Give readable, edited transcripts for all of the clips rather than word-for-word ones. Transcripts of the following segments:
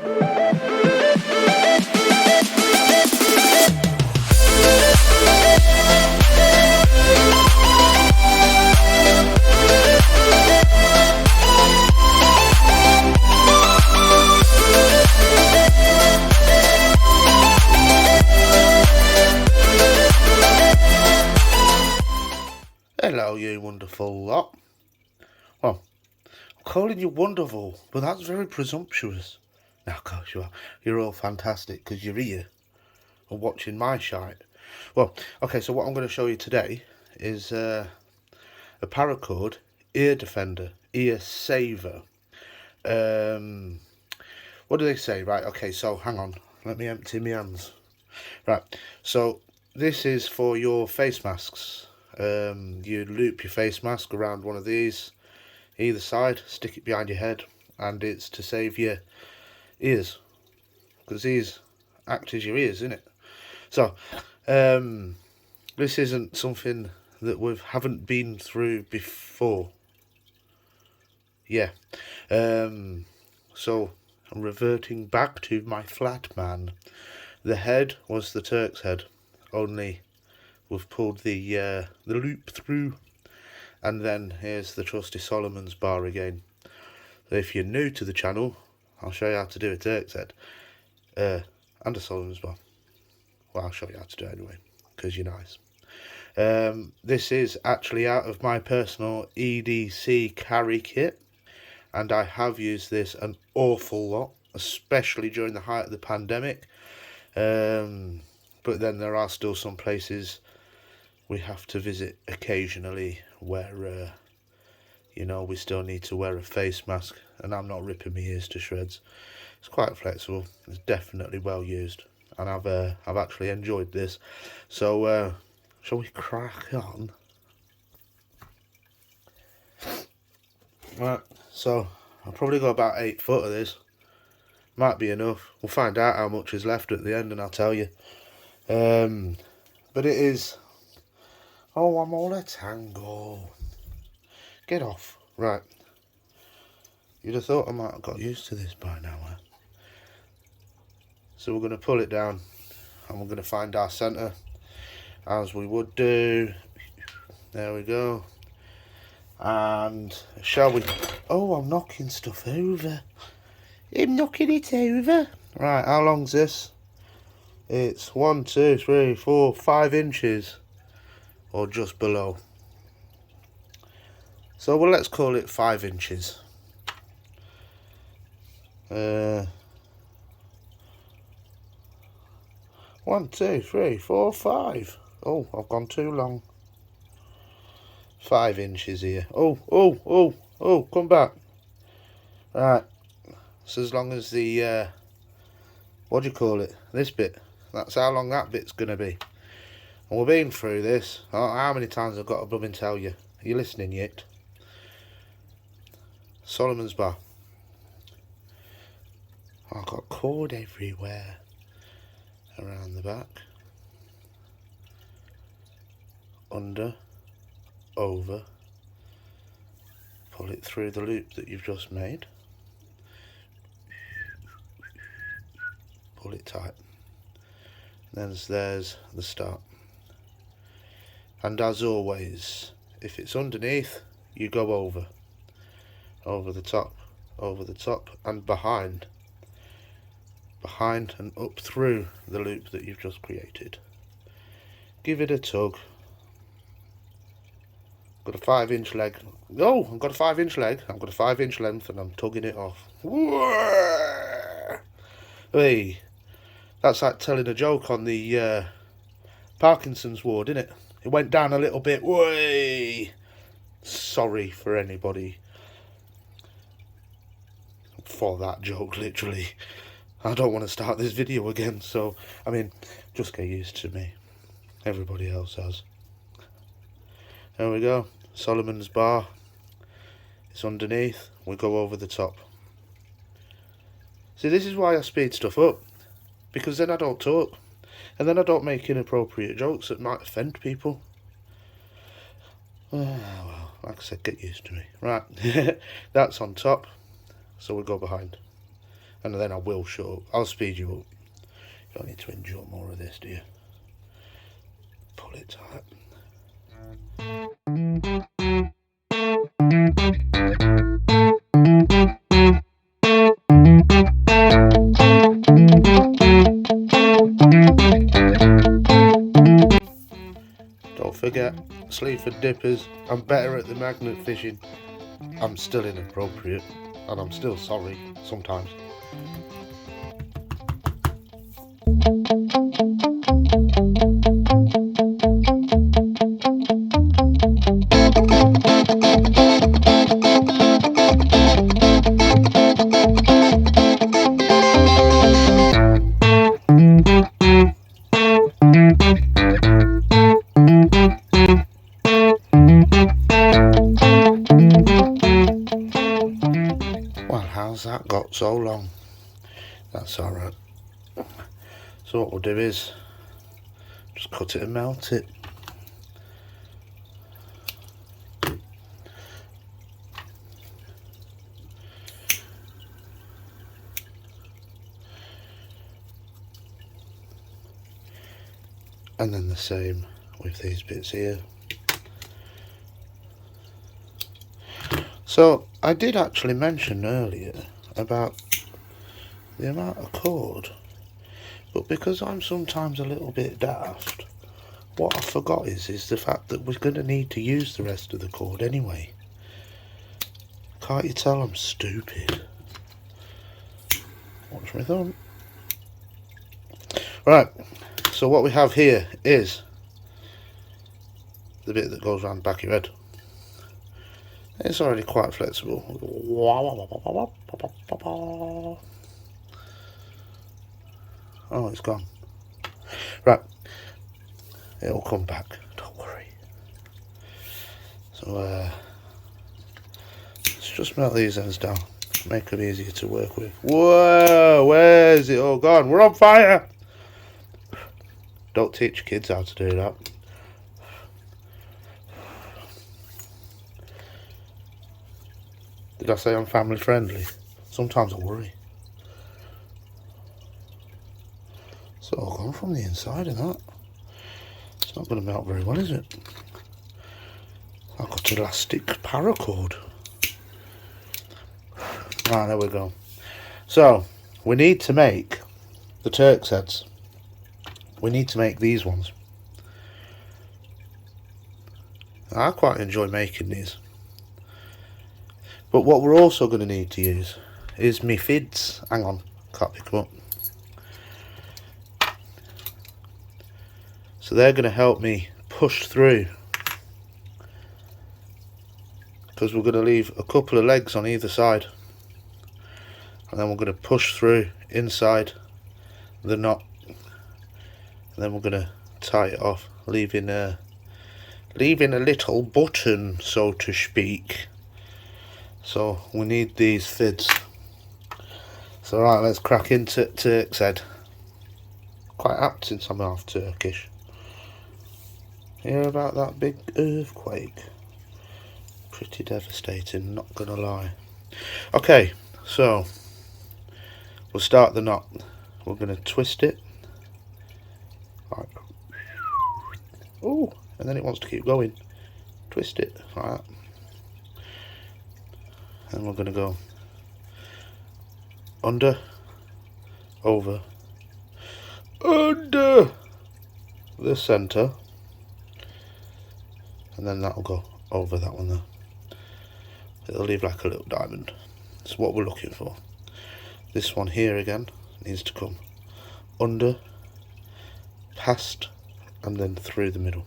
Hello, you wonderful lot. Well, I'm calling you wonderful, but that's very presumptuous. Now, of course you are. You're all fantastic because you're here and watching my shite. Well, okay, so what I'm going to show you today is a Paracord Ear Saver. What do they say? Right, okay, so hang on. Let me empty my hands. Right, so this is for your face masks. You loop your face mask around one of these, either side, stick it behind your head, and it's to save your ears, because these act as your ears, isn't it? So, this isn't something that we haven't been through before. Yeah. So, I'm reverting back to my flat man. The head was the Turk's head, only we've pulled the loop through, and then here's the trusty Solomon's bar again. So if you're new to the channel, I'll show you how to do a Turk's head and a Solomon's bar. Well, I'll show you how to do it anyway, because you're nice. This is actually out of my personal EDC carry kit, and I have used this an awful lot, especially during the height of the pandemic. But then there are still some places we have to visit occasionally where, you know, we still need to wear a face mask, and I'm not ripping my ears to shreds. It's quite flexible. It's definitely well used, and I've actually enjoyed this. So, shall we crack on? Right, so I'll probably go about 8 foot of this. Might be enough. We'll find out how much is left at the end, and I'll tell you. But it is... Oh, I'm all a tango. Get off. Right. You'd have thought I might have got used to this by now. So we're going to pull it down, and we're going to find our centre, as we would do. There we go. And shall we... Oh, I'm knocking stuff over. I'm knocking it over. Right, how long's this? It's 1, 2, 3, 4, 5 inches. Or just below. So, well, let's call it 5 inches. 1, 2, 3, 4, 5. Oh, I've gone too long. 5 inches here. Oh, come back. Right. So as long as the, what do you call it? This bit. That's how long that bit's going to be. And we've been through this. Oh, how many times I've got to blooming tell you? Are you listening yet? Solomon's bar. I've got cord everywhere. Around the back. Under. Over. Pull it through the loop that you've just made. Pull it tight. Then there's the start. And as always, if it's underneath, you go over. Over the top, and behind. Behind and up through the loop that you've just created. Give it a tug. Got a 5-inch leg. Oh, I've got a 5-inch leg. I've got a 5-inch length, and I'm tugging it off. Hey, that's like telling a joke on the Parkinson's ward, isn't it? It went down a little bit. Way. Sorry for anybody for that joke, literally. I don't want to start this video again, so, I mean, just get used to me. Everybody else has. There we go. Solomon's bar. It's underneath. We go over the top. See, this is why I speed stuff up. Because then I don't talk. And then I don't make inappropriate jokes that might offend people. Well, like I said, get used to me. Right. That's on top. So we go behind. and then I will shut up. I'll speed you up. You don't need to endure more of this, do you? Pull it tight. Don't forget, Sleaford dippers. I'm better at the magnet fishing. I'm still inappropriate, and I'm still sorry sometimes. Well, how's that got so long? That's alright. So what we'll do is just cut it and melt it. And then the same with these bits here. So I did actually mention earlier about the amount of cord, but because I'm sometimes a little bit daft, what I forgot is the fact that we're going to need to use the rest of the cord anyway. Can't you tell I'm stupid? Watch my thumb. Right, so what we have here is the bit that goes around the back of your head. It's already quite flexible. Oh, it's gone. Right, it'll come back, don't worry. So let's just melt these ends down, make them easier to work with. Whoa, where's it all gone? We're on fire! Don't teach kids how to do that. Did I say I'm family friendly? Sometimes I worry. It's all gone from the inside of that. It's not going to melt very well, is it? I've got elastic paracord. Right, there we go. So, we need to make the Turk's heads. We need to make these ones. I quite enjoy making these. But what we're also going to need to use is my fids. Hang on, can't pick them up. So they're going to help me push through, because we're going to leave a couple of legs on either side, and then we're going to push through inside the knot, and then we're going to tie it off, leaving a little button, so to speak. So we need these fids. So right, let's crack into Turk's head. Quite apt since I'm half Turkish. Hear about that big earthquake? Pretty devastating, not gonna lie. Okay, so we'll start the knot. We're gonna twist it. Right. Oh, and then it wants to keep going. Twist it like that. And we're gonna go under, over, under the centre, and then that'll go over that one there. It'll leave like a little diamond. That's what we're looking for. This one here again needs to come under, past, and then through the middle.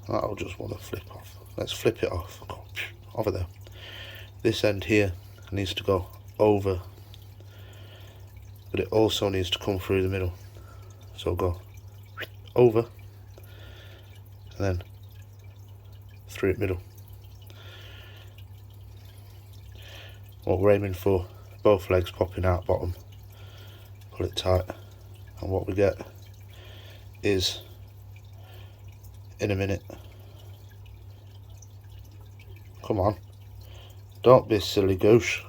That'll just want to flip off. Let's flip it off. Go over there. This end here needs to go over, but it also needs to come through the middle. So go over, and then through the middle. What we're aiming for, both legs popping out bottom. Pull it tight, and what we get is, in a minute. Come on, don't be a silly goose.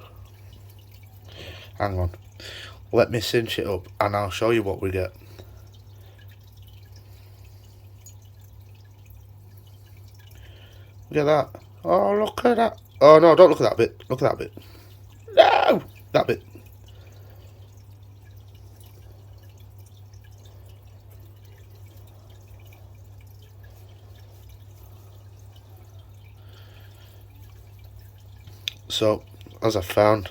Hang on. Let me cinch it up and I'll show you what we get. Look at that. Oh, look at that. Oh, no, don't look at that bit. Look at that bit. No! That bit. So, as I found,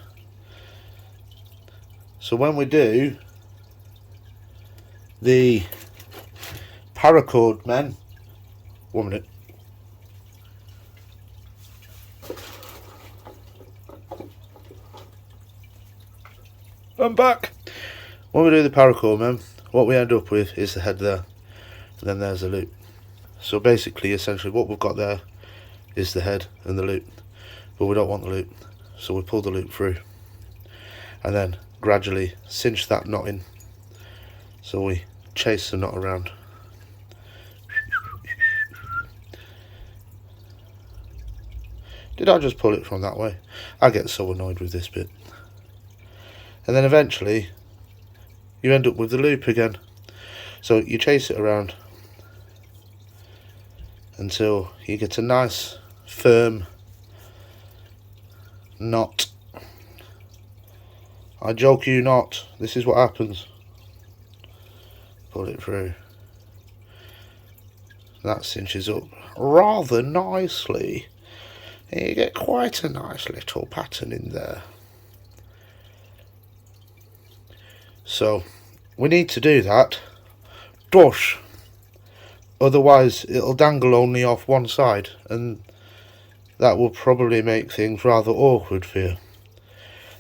so when we do the paracord men, 1 minute. I'm back. When we do the paracord men, what we end up with is the head there, and then there's the loop. So basically, essentially, what we've got there is the head and the loop, but we don't want the loop, so we pull the loop through, and then gradually cinch that knot in. So we chase the knot around. Did I just pull it from that way? I get so annoyed with this bit. And then eventually you end up with the loop again. So you chase it around until you get a nice firm knot. I joke you not, this is what happens. Pull it through. That cinches up rather nicely. And you get quite a nice little pattern in there. So we need to do that. Dush. Otherwise it'll dangle only off one side, and that will probably make things rather awkward for you.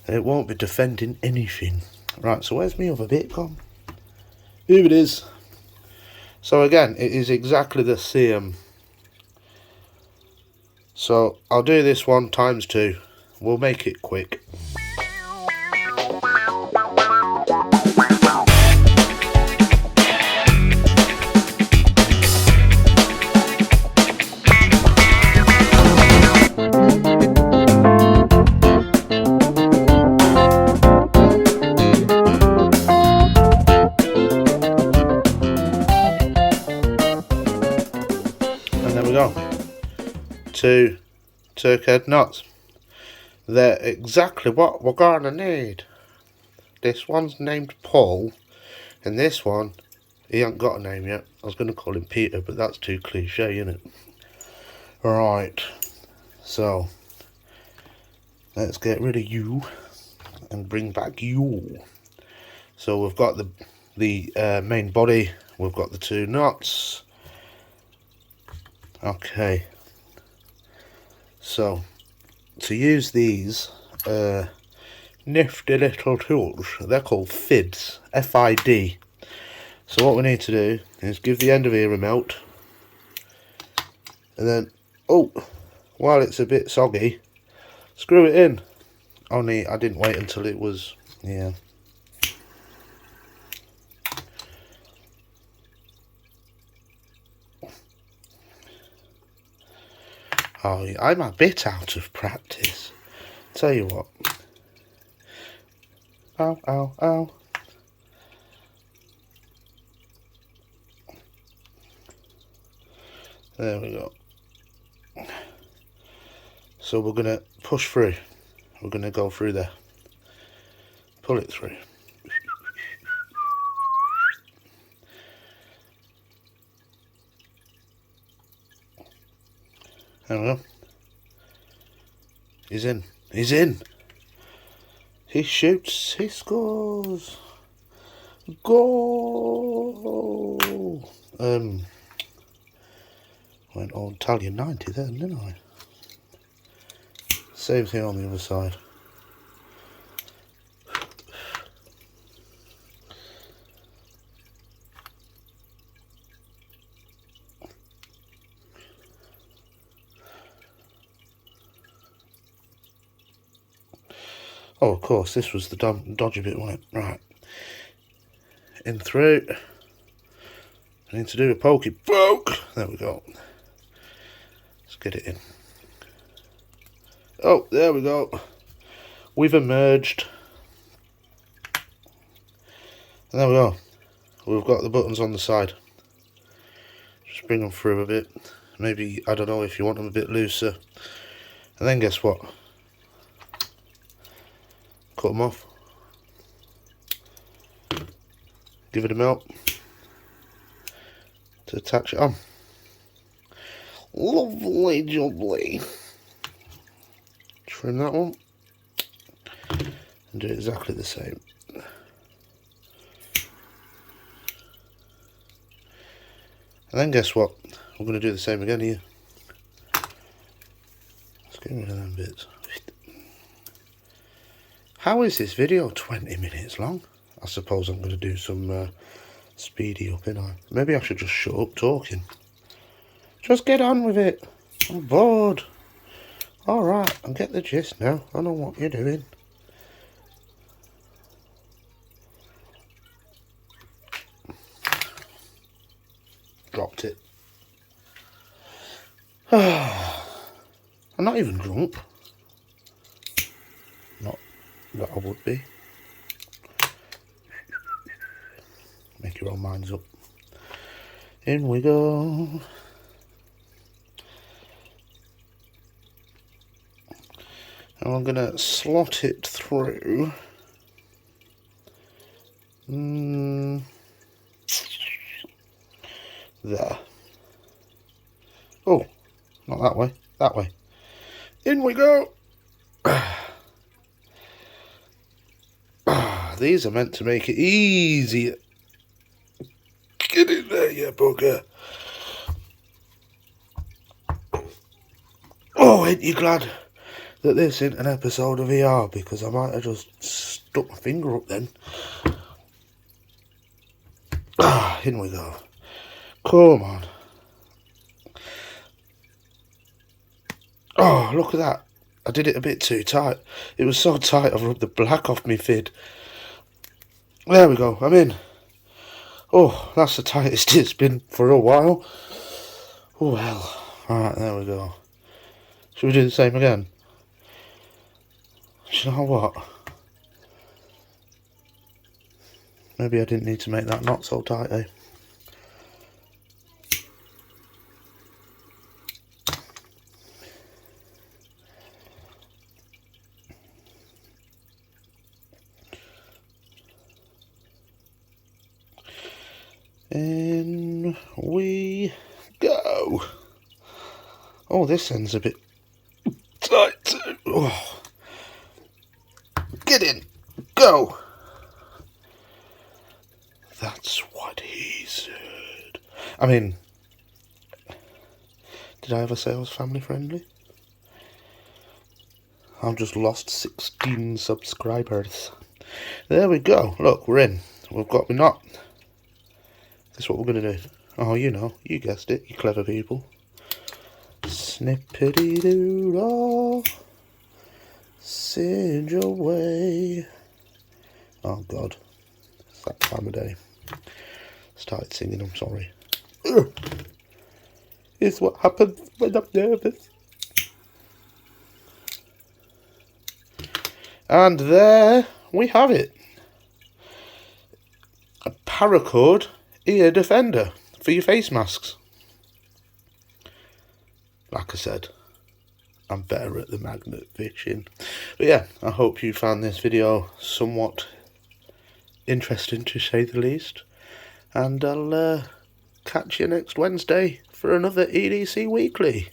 And it won't be defending anything. Right, so where's my other bit gone? Here it is. So again, it is exactly the same. So I'll do this one times 2. We'll make it quick. Go. 2 Turk head knots. They're exactly what we're gonna need. This one's named Paul, and this one, he ain't got a name yet. I was gonna call him Peter, but that's too cliche, isn't it? Right, so let's get rid of you and bring back you. So we've got the main body, we've got the 2 knots. Okay, so to use these nifty little tools, they're called FIDs, F-I-D. So what we need to do is give the end of here a melt, and then, oh, while it's a bit soggy, screw it in. Only I didn't wait until it was, yeah. Oh, I'm a bit out of practice. Tell you what. Ow, ow, ow. There we go. So we're going to push through. We're going to go through there. Pull it through. There we go. He's in. He's in. He shoots. He scores. Goal. Went old Italian 90 then, didn't I? Same thing on the other side. Oh, of course, this was the dodgy bit, wasn't it? Right. In through. I need to do a pokey poke. There we go. Let's get it in. Oh, there we go. We've emerged. And there we go. We've got the buttons on the side. Just bring them through a bit. Maybe, I don't know, if you want them a bit looser. And then guess what? Cut them off. Give it a melt to attach it on. Lovely jubbly. Trim that one and do exactly the same. And then guess what? We're going to do the same again here. Let's get rid of them bits. How is this video 20 minutes long? I suppose I'm going to do some speedy up, ain't I? Maybe I should just shut up talking. Just get on with it. I'm bored. Alright, I get the gist now. I know what you're doing. Dropped it. I'm not even drunk. Not that I would be. Make your own minds up. In we go. And I'm going to slot it through. There. Oh, not that way. That way. In we go. These are meant to make it easier. Get in there, you bugger. Oh, ain't you glad that this isn't an episode of ER, because I might have just stuck my finger up then. In we go. Come on. Oh, look at that. I did it a bit too tight. It was so tight I rubbed the black off my fid. There we go, I'm in. Oh, that's the tightest it's been for a while. Oh well. Alright, there we go. Should we do the same again? Do you know what? Maybe I didn't need to make that knot so tight, eh? In we go. Oh, this end's a bit tight too. Oh. Get in. Go. That's what he said. I mean, did I ever say I was family friendly? I've just lost 16 subscribers. There we go. Look, we're in. We've got the knot. That's what we're going to do. Oh, you know. You guessed it, you clever people. Snippity-doo-dah. Singe away. Oh, God. It's that time of day. Started singing, I'm sorry. It's what happens when I'm nervous. And there we have it. A Paracord Ear Defender for your face masks. Like I said, I'm better at the magnet fishing. But yeah, I hope you found this video somewhat interesting, to say the least. And I'll catch you next Wednesday for another EDC Weekly.